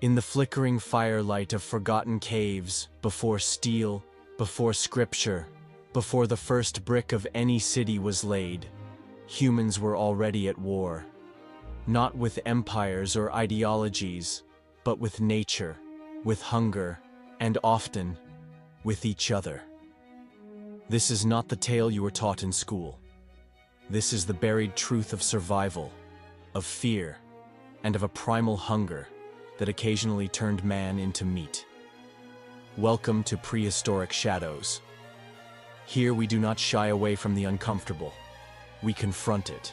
In the flickering firelight of forgotten caves, before steel, before scripture, before the first brick of any city was laid, humans were already at war. Not with empires or ideologies, but with nature, with hunger, and often, with each other. This is not the tale you were taught in school. This is the buried truth of survival, of fear, and of a primal hunger that occasionally turned man into meat. Welcome to Prehistoric Shadows. Here we do not shy away from the uncomfortable. We confront it.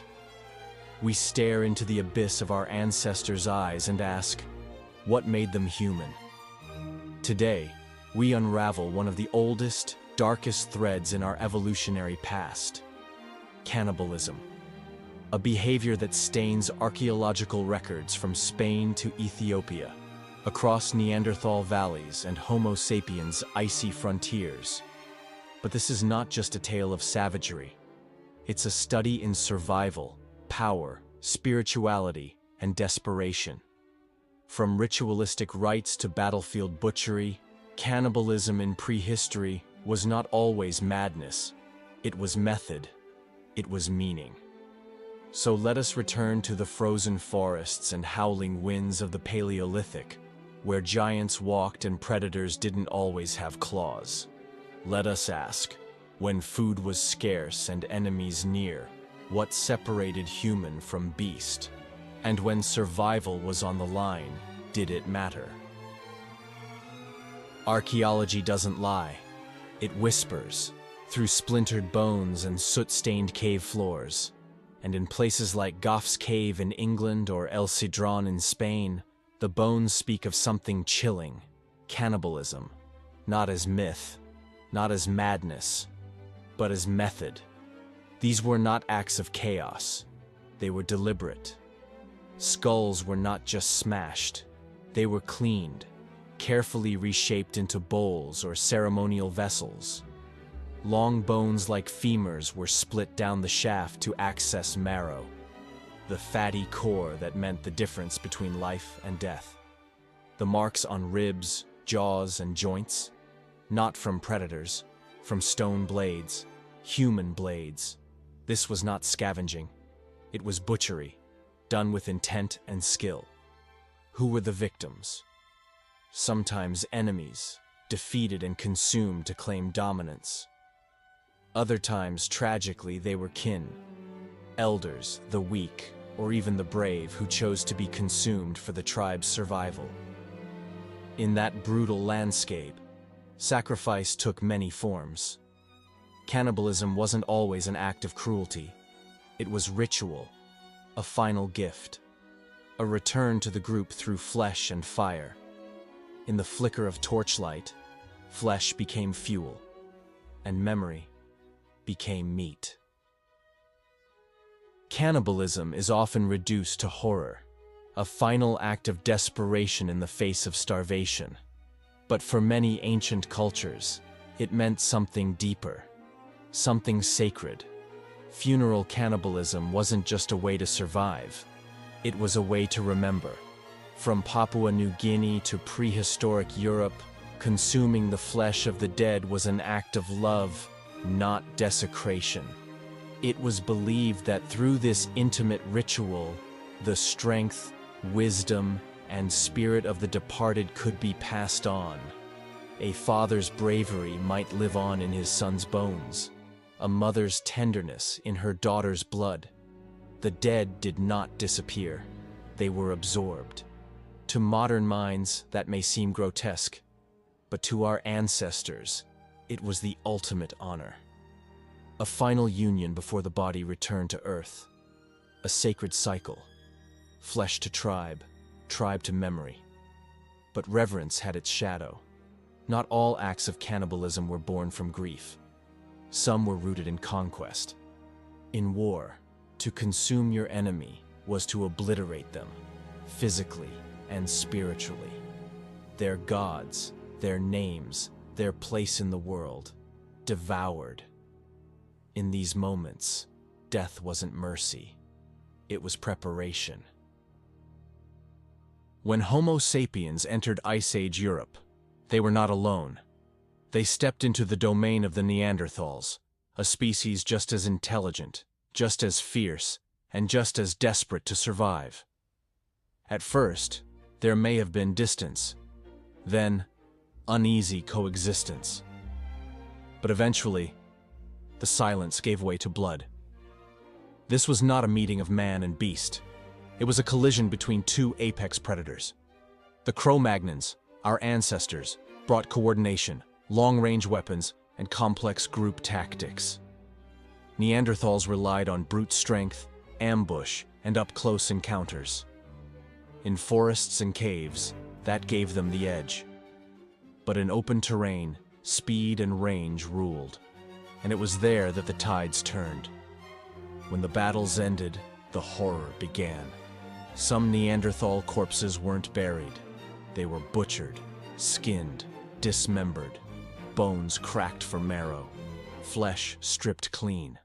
We stare into the abyss of our ancestors' eyes and ask, what made them human? Today, we unravel one of the oldest, darkest threads in our evolutionary past: cannibalism. A behavior that stains archaeological records from Spain to Ethiopia, across Neanderthal valleys and Homo sapiens' icy frontiers. But this is not just a tale of savagery. It's a study in survival, power, spirituality, and desperation. From ritualistic rites to battlefield butchery, cannibalism in prehistory was not always madness. It was method. It was meaning. So let us return to the frozen forests and howling winds of the Paleolithic, where giants walked and predators didn't always have claws. Let us ask, when food was scarce and enemies near, what separated human from beast? And when survival was on the line, did it matter? Archaeology doesn't lie. It whispers, through splintered bones and soot-stained cave floors. And in places like Gough's Cave in England or El Cedron in Spain, the bones speak of something chilling: cannibalism, not as myth, not as madness, but as method. These were not acts of chaos. They were deliberate. Skulls were not just smashed. They were cleaned, carefully reshaped into bowls or ceremonial vessels. Long bones like femurs were split down the shaft to access marrow, the fatty core that meant the difference between life and death. The marks on ribs, jaws, and joints, not from predators, from stone blades, human blades. This was not scavenging. It was butchery, done with intent and skill. Who were the victims? Sometimes enemies, defeated and consumed to claim dominance. Other times, tragically, they were kin, elders, the weak, or even the brave who chose to be consumed for the tribe's survival. In that brutal landscape, sacrifice took many forms. Cannibalism wasn't always an act of cruelty. It was ritual, a final gift, a return to the group through flesh and fire. In the flicker of torchlight, flesh became fuel, and memory became meat. Cannibalism is often reduced to horror, a final act of desperation in the face of starvation. But for many ancient cultures, it meant something deeper, something sacred. Funeral cannibalism wasn't just a way to survive. It was a way to remember. From Papua New Guinea to prehistoric Europe, consuming the flesh of the dead was an act of love, not desecration. It was believed that through this intimate ritual, the strength, wisdom, and spirit of the departed could be passed on. A father's bravery might live on in his son's bones, a mother's tenderness in her daughter's blood. The dead did not disappear. They were absorbed. To modern minds, that may seem grotesque, but to our ancestors, it was the ultimate honor. A final union before the body returned to earth. A sacred cycle. Flesh to tribe, tribe to memory. But reverence had its shadow. Not all acts of cannibalism were born from grief. Some were rooted in conquest. In war, to consume your enemy was to obliterate them, physically and spiritually. Their gods, their names, their place in the world, devoured. In these moments, death wasn't mercy. It was preparation. When Homo sapiens entered Ice Age Europe, they were not alone. They stepped into the domain of the Neanderthals, a species just as intelligent, just as fierce, and just as desperate to survive. At first, there may have been distance, then uneasy coexistence. But eventually, the silence gave way to blood. This was not a meeting of man and beast. It was a collision between two apex predators. The Cro-Magnons, our ancestors, brought coordination, long-range weapons, and complex group tactics. Neanderthals relied on brute strength, ambush, and up-close encounters. In forests and caves, that gave them the edge. But in open terrain, speed and range ruled. And it was there that the tides turned. When the battles ended, the horror began. Some Neanderthal corpses weren't buried. They were butchered, skinned, dismembered, bones cracked for marrow, flesh stripped clean.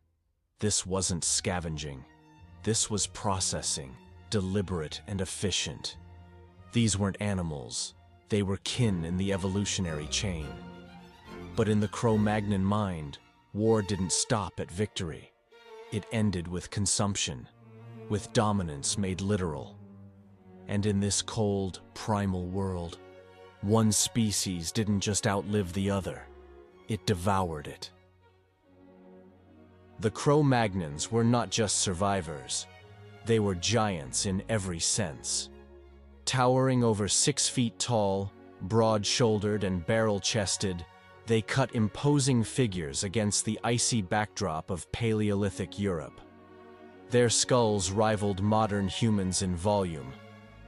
This wasn't scavenging. This was processing, deliberate and efficient. These weren't animals. They were kin in the evolutionary chain. But in the Cro-Magnon mind, war didn't stop at victory. It ended with consumption, with dominance made literal. And in this cold, primal world, one species didn't just outlive the other, it devoured it. The Cro-Magnons were not just survivors, they were giants in every sense. Towering over 6 feet tall, broad-shouldered and barrel-chested, they cut imposing figures against the icy backdrop of Paleolithic Europe. Their skulls rivaled modern humans in volume,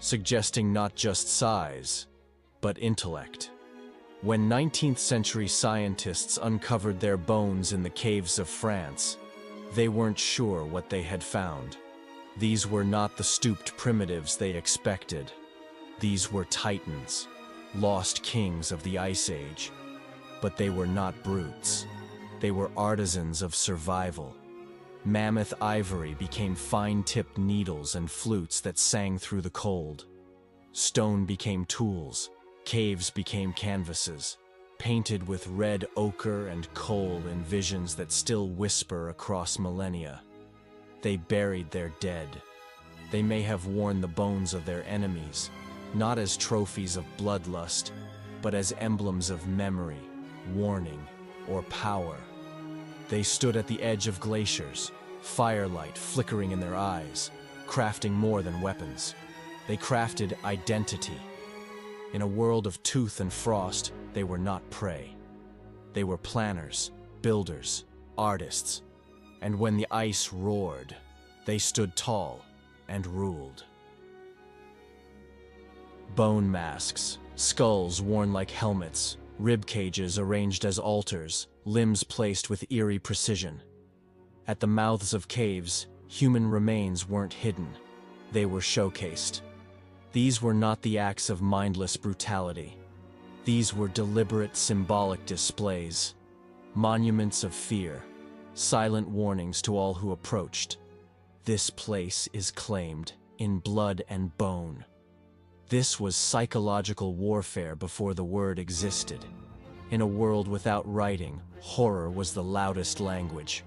suggesting not just size, but intellect. When 19th century scientists uncovered their bones in the caves of France, they weren't sure what they had found. These were not the stooped primitives they expected. These were titans, lost kings of the Ice Age. But they were not brutes. They were artisans of survival. Mammoth ivory became fine-tipped needles and flutes that sang through the cold. Stone became tools. Caves became canvases, painted with red ochre and coal in visions that still whisper across millennia. They buried their dead. They may have worn the bones of their enemies, not as trophies of bloodlust, but as emblems of memory, warning, or power. They stood at the edge of glaciers, firelight flickering in their eyes, crafting more than weapons. They crafted identity. In a world of tooth and frost, they were not prey. They were planners, builders, artists. And when the ice roared, they stood tall and ruled. Bone masks, skulls worn like helmets, rib cages arranged as altars, limbs placed with eerie precision. At the mouths of caves, human remains weren't hidden. They were showcased. These were not the acts of mindless brutality. These were deliberate symbolic displays, monuments of fear, silent warnings to all who approached. This place is claimed in blood and bone. This was psychological warfare before the word existed. In a world without writing, horror was the loudest language.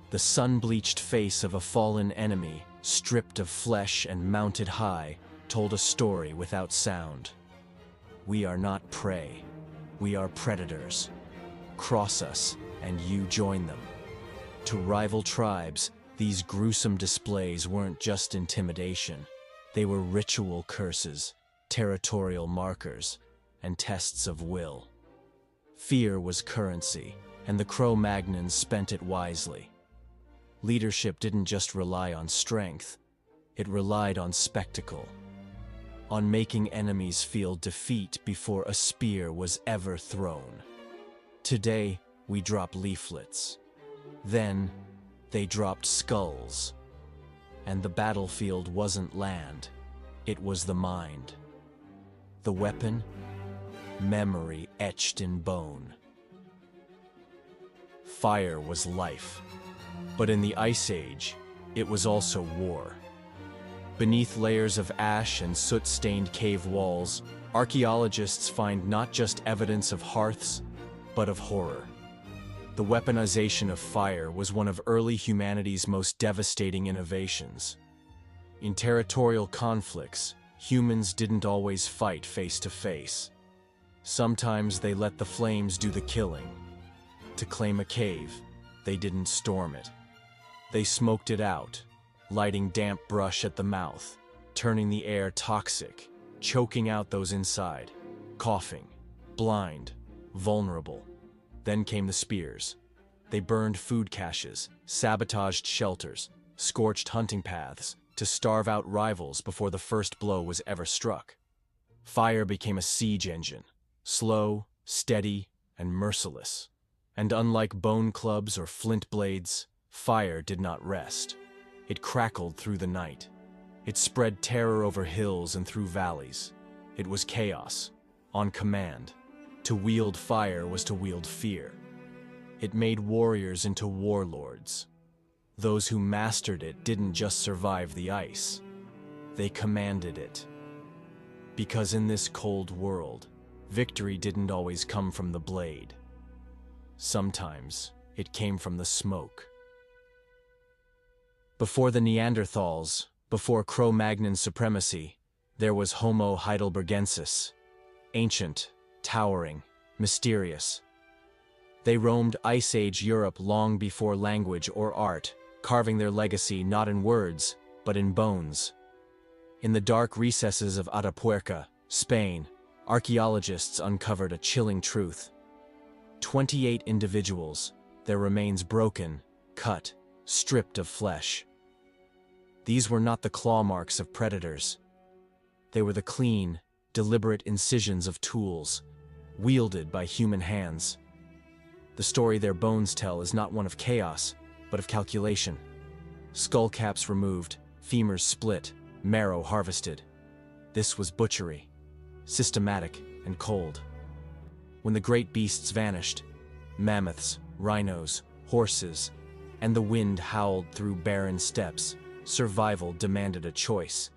The sun-bleached face of a fallen enemy, stripped of flesh and mounted high, told a story without sound. We are not prey. We are predators. Cross us, and you join them. To rival tribes, these gruesome displays weren't just intimidation. They were ritual curses, territorial markers, and tests of will. Fear was currency, and the Cro-Magnons spent it wisely. Leadership didn't just rely on strength, it relied on spectacle, on making enemies feel defeat before a spear was ever thrown. Today, we drop leaflets. Then, they dropped skulls. And the battlefield wasn't land, it was the mind. The weapon? Memory etched in bone. Fire was life. But in the Ice Age, it was also war. Beneath layers of ash and soot-stained cave walls, archaeologists find not just evidence of hearths, but of horror. The weaponization of fire was one of early humanity's most devastating innovations. In territorial conflicts, humans didn't always fight face to face. Sometimes they let the flames do the killing. To claim a cave, they didn't storm it. They smoked it out, lighting damp brush at the mouth, turning the air toxic, choking out those inside, coughing, blind, vulnerable. Then came the spears. They burned food caches, sabotaged shelters, scorched hunting paths, to starve out rivals before the first blow was ever struck. Fire became a siege engine, slow, steady, and merciless. And unlike bone clubs or flint blades, fire did not rest. It crackled through the night. It spread terror over hills and through valleys. It was chaos, on command. To wield fire was to wield fear. It made warriors into warlords. Those who mastered it didn't just survive the ice. They commanded it. Because in this cold world, victory didn't always come from the blade. Sometimes it came from the smoke. Before the Neanderthals, before Cro-Magnon supremacy, there was Homo heidelbergensis, ancient, towering, mysterious. They roamed Ice Age Europe long before language or art, carving their legacy not in words, but in bones. In the dark recesses of Atapuerca, Spain, archaeologists uncovered a chilling truth. 28 individuals, their remains broken, cut, stripped of flesh. These were not the claw marks of predators. They were the clean, deliberate incisions of tools, wielded by human hands. The story their bones tell is not one of chaos, but of calculation. Skull caps removed, femurs split, marrow harvested. This was butchery, systematic and cold. When the great beasts vanished, mammoths, rhinos, horses, and the wind howled through barren steppes, survival demanded a choice.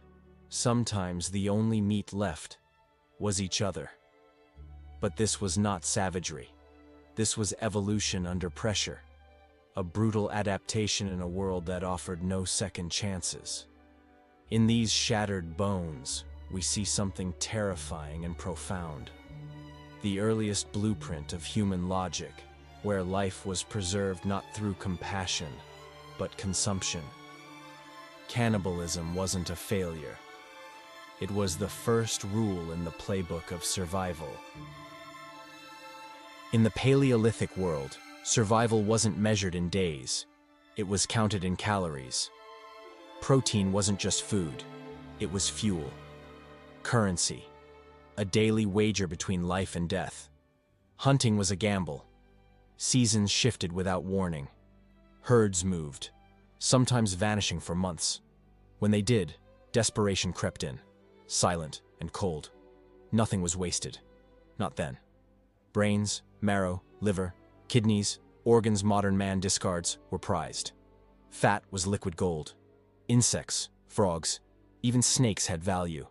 Sometimes the only meat left was each other. But this was not savagery. This was evolution under pressure, a brutal adaptation in a world that offered no second chances. In these shattered bones, we see something terrifying and profound. The earliest blueprint of human logic, where life was preserved not through compassion, but consumption. Cannibalism wasn't a failure. It was the first rule in the playbook of survival. In the Paleolithic world, survival wasn't measured in days. It was counted in calories. Protein wasn't just food. It was fuel. Currency. A daily wager between life and death. Hunting was a gamble. Seasons shifted without warning. Herds moved, sometimes vanishing for months. When they did, desperation crept in, silent and cold. Nothing was wasted. Not then. Brains, marrow, liver, kidneys, organs modern man discards were prized. Fat was liquid gold. Insects, frogs, even snakes had value.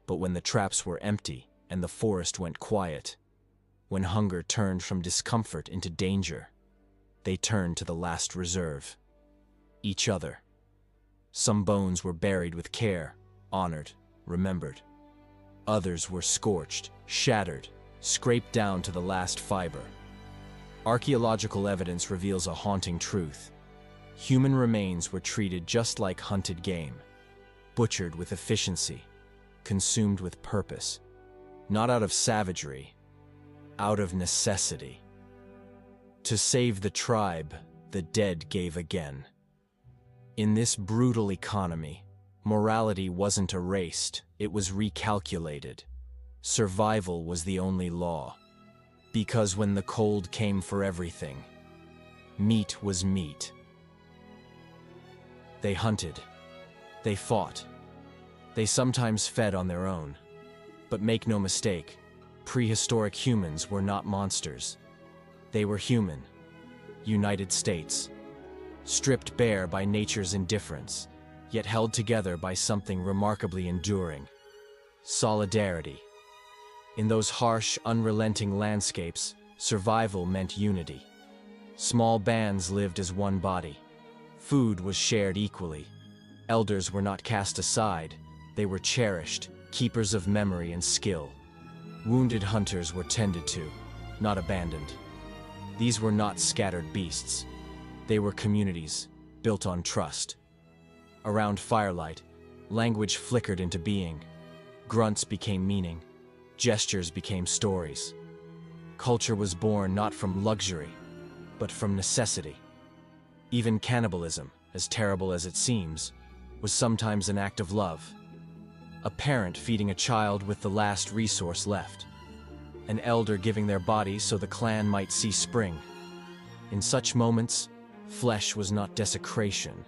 But when the traps were empty and the forest went quiet, when hunger turned from discomfort into danger, they turned to the last reserve: each other. Some bones were buried with care, honored, remembered. Others were scorched, shattered, scraped down to the last fiber. Archaeological evidence reveals a haunting truth. Human remains were treated just like hunted game, butchered with efficiency, consumed with purpose, not out of savagery, out of necessity. To save the tribe, the dead gave again. In this brutal economy, morality wasn't erased, it was recalculated. Survival was the only law. Because when the cold came for everything, meat was meat. They hunted. They fought. They sometimes fed on their own. But make no mistake, prehistoric humans were not monsters. They were human. United States. Stripped bare by nature's indifference, yet held together by something remarkably enduring: solidarity. In those harsh, unrelenting landscapes, survival meant unity. Small bands lived as one body. Food was shared equally. Elders were not cast aside, they were cherished, keepers of memory and skill. Wounded hunters were tended to, not abandoned. These were not scattered beasts. They were communities, built on trust. Around firelight, language flickered into being. Grunts became meaning. Gestures became stories. Culture was born not from luxury, but from necessity. Even cannibalism, as terrible as it seems, was sometimes an act of love. A parent feeding a child with the last resource left. An elder giving their body so the clan might see spring. In such moments, flesh was not desecration.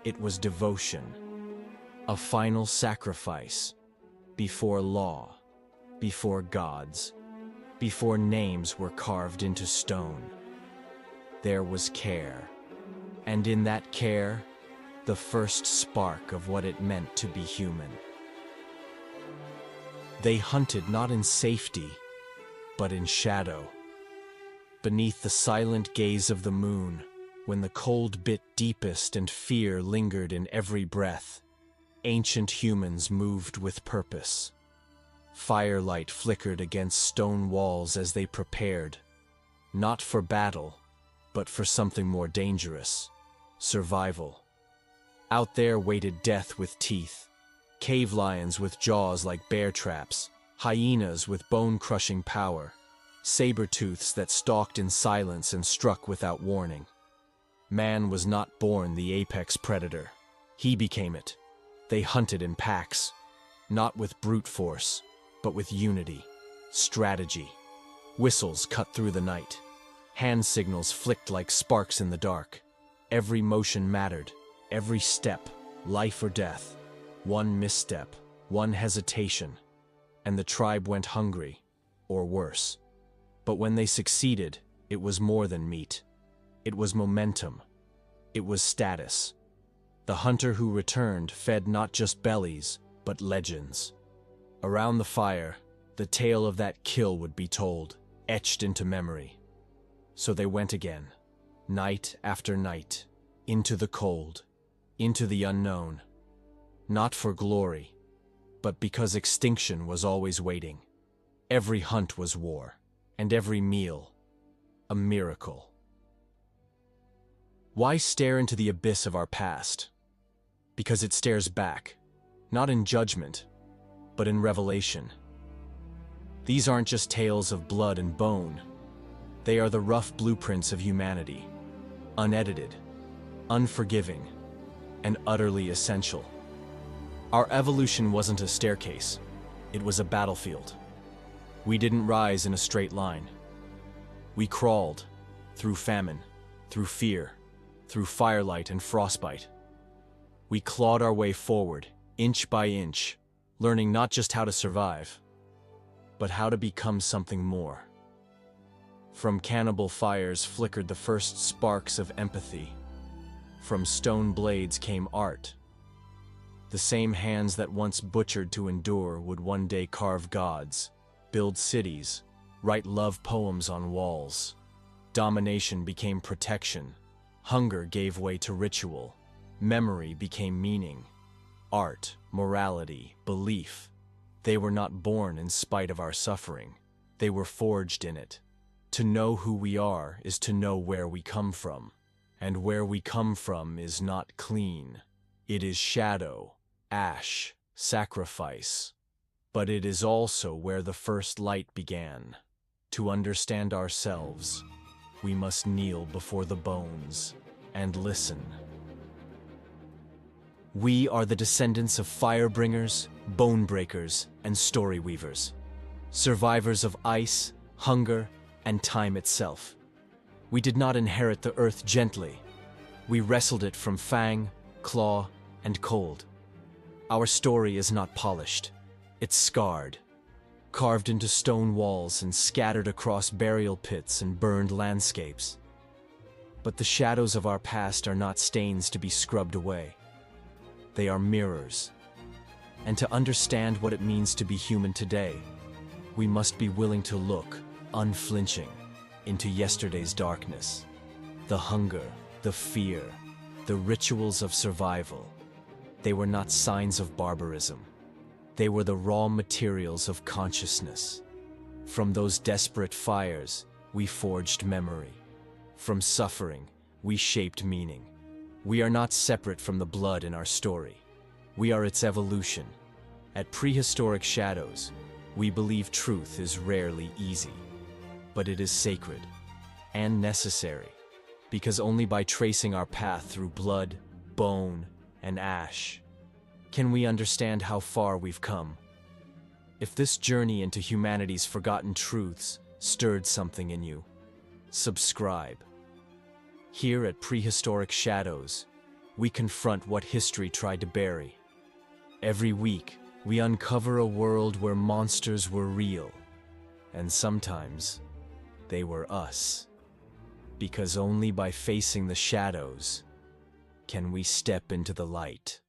It was devotion. A final sacrifice. Before law. Before gods. Before names were carved into stone. There was care. And in that care, the first spark of what it meant to be human. They hunted not in safety, but in shadow. Beneath the silent gaze of the moon, when the cold bit deepest and fear lingered in every breath, ancient humans moved with purpose. Firelight flickered against stone walls as they prepared, not for battle, but for something more dangerous: survival. Out there waited death with teeth, cave lions with jaws like bear traps, hyenas with bone-crushing power, saber-tooths that stalked in silence and struck without warning. Man was not born the apex predator. He became it. They hunted in packs, not with brute force, but with unity, strategy. Whistles cut through the night. Hand signals flicked like sparks in the dark. Every motion mattered, every step, life or death. One misstep, one hesitation, and the tribe went hungry, or worse. But when they succeeded, it was more than meat. It was momentum. It was status. The hunter who returned fed not just bellies, but legends. Around the fire, the tale of that kill would be told, etched into memory. So they went again, night after night, into the cold, into the unknown. Not for glory, but because extinction was always waiting. Every hunt was war, and every meal, a miracle. Why stare into the abyss of our past? Because it stares back, not in judgment, but in revelation. These aren't just tales of blood and bone. They are the rough blueprints of humanity, unedited, unforgiving, and utterly essential. Our evolution wasn't a staircase, it was a battlefield. We didn't rise in a straight line. We crawled, through famine, through fear, through firelight and frostbite. We clawed our way forward, inch by inch, learning not just how to survive, but how to become something more. From cannibal fires flickered the first sparks of empathy. From stone blades came art. The same hands that once butchered to endure would one day carve gods, build cities, write love poems on walls. Domination became protection. Hunger gave way to ritual. Memory became meaning. Art, morality, belief. They were not born in spite of our suffering. They were forged in it. To know who we are is to know where we come from. And where we come from is not clean. It is shadow, ash, sacrifice. But it is also where the first light began. To understand ourselves, we must kneel before the bones and listen. We are the descendants of firebringers, bone breakers, and story weavers. Survivors of ice, hunger, and time itself. We did not inherit the earth gently. We wrestled it from fang, claw, and cold. Our story is not polished. It's scarred, carved into stone walls and scattered across burial pits and burned landscapes. But the shadows of our past are not stains to be scrubbed away. They are mirrors. And to understand what it means to be human today, we must be willing to look, unflinching, into yesterday's darkness. The hunger, the fear, the rituals of survival. They were not signs of barbarism. They were the raw materials of consciousness. From those desperate fires, we forged memory. From suffering, we shaped meaning. We are not separate from the blood in our story. We are its evolution. At Prehistoric Shadows, we believe truth is rarely easy, but it is sacred and necessary, because only by tracing our path through blood, bone, and ash can we understand how far we've come. If this journey into humanity's forgotten truths stirred something in you, subscribe. Here at Prehistoric Shadows, we confront what history tried to bury. Every week, we uncover a world where monsters were real, and sometimes they were us. Because only by facing the shadows can we step into the light.